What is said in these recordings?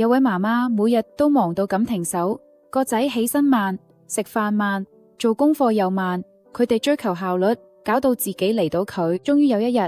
有位媽媽每日都忙到感停手，個仔起身慢，食飯慢，做功課又慢，佢哋追求效率，搞到自己離到佢。終於有一日，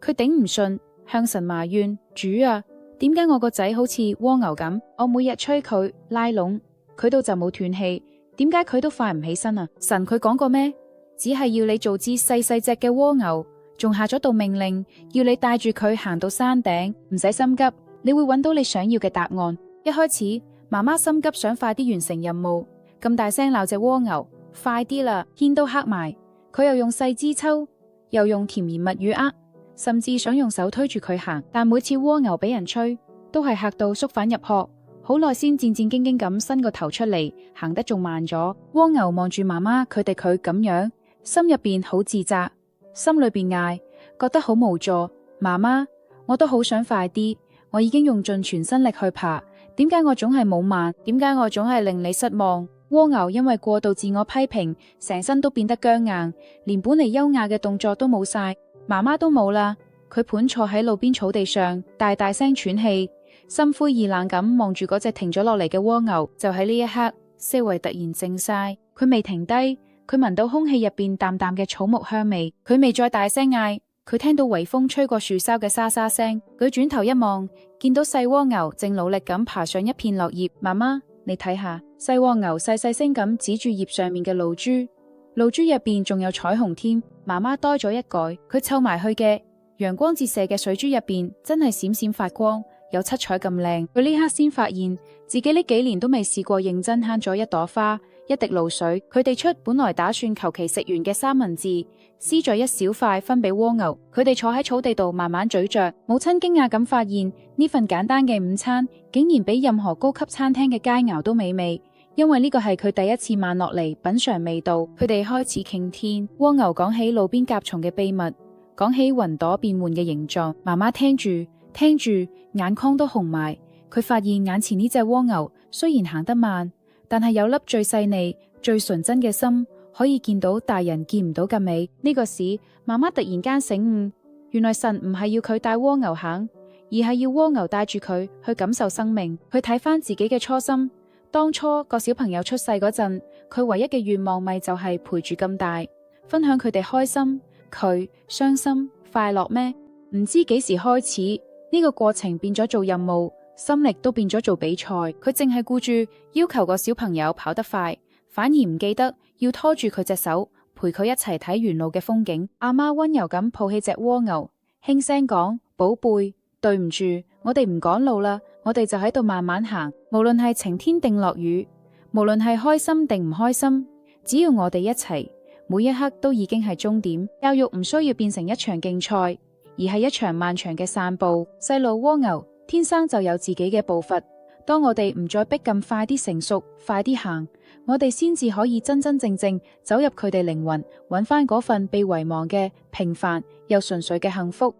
佢頂唔順，向神埋怨：主啊，點解我個仔好似蝸牛咁？我每日催佢拉攏，佢都就冇斷氣，點解佢都快唔起身啊？神佢講過咩？只係要你做支細細隻嘅蝸牛，仲下咗道命令，要你帶住佢行到山頂，唔使心急，你會揾到你想要嘅答案。一開始，媽媽心急想快啲完成任務，咁大聲鬧隻蝸牛，快啲啦，天都黑埋。佢又用細枝抽，又用甜言蜜語呃，甚至想用手推住佢行。但每次蝸牛俾人催，都係嚇到縮返入殼，好耐先戰戰兢兢咁伸個頭出嚟，行得仲慢咗。蝸牛望住媽媽佢咁樣，心入邊好自責，心裏邊嗌，覺得好無助。媽媽，我都好想快啲，我已經用盡全身力去爬，點解我總係冇慢？點解我總係令你失望？蝸牛因為過度自我批評，成身都變得僵硬，連本嚟優雅嘅動作都冇晒。媽媽都冇啦，佢盤坐喺路邊草地上，大大聲喘氣，心灰意冷咁望住嗰隻停咗落嚟嘅蝸牛。就喺呢一刻，四圍突然靜晒，佢未停低，佢聞到空氣入邊淡淡嘅草木香味，佢未再大聲嗌，佢聽到微風吹過樹梢嘅沙沙聲。佢轉頭一望，見到細蝸牛正努力咁爬上一片落葉。媽媽，你睇下。細蝸牛細細聲咁指住葉上面嘅露珠，露珠入邊仲有彩虹添。媽媽呆咗一改，佢湊埋去嘅陽光折射嘅水珠入邊真係閃閃發光，有七彩咁靚。佢呢刻先發現自己呢幾年都未試過認真慳咗一朵花，一滴露水。佢哋出本來打算求其食完嘅三文治，撕咗一小塊分俾蝸牛。佢哋坐喺草地度慢慢咀嚼。母親驚訝咁發現呢份簡單嘅午餐竟然比任何高級餐廳嘅佳肴都美味。因為呢個係佢第一次慢落嚟品嘗味道。佢哋開始傾天，蝸牛講起路邊甲蟲嘅秘密，講起雲朵變換嘅形狀。媽媽聽住，眼眶都紅埋。佢發現眼前呢隻蝸牛雖然行得慢，但係有粒最細膩、最純真嘅心，可以見到大人見唔到嘅美。呢個時，媽媽突然間醒悟，原來神唔係要佢帶蝸牛行，而係要蝸牛帶住佢去感受生命。佢睇翻自己嘅初心。當初個小朋友出世嗰陣，佢唯一嘅願望咪就係陪住咁大，分享佢哋開心、佢傷心、快樂咩？唔知幾時開始，呢個過程變咗做任務，心力都變咗做比賽。佢淨係顧住要求個小朋友跑得快，反而唔記得要拖住佢隻手，陪佢一齊睇沿路嘅風景。阿媽溫柔咁抱起隻蝸牛，輕聲講：寶貝，對唔住，我哋唔趕路啦。我哋就喺度慢慢行，無論係晴天定落雨，無論係開心定唔開心，只要我哋一齊，每一刻都已經係終點。教育唔需要變成一場競賽，而係一場漫長嘅散步。細路蝸牛天生就有自己嘅步伐，當我哋唔再逼咁快啲成熟，快啲行，我哋先至可以真真正正走入佢哋靈魂，揾翻嗰份被遺忘嘅平凡又純粹嘅幸福。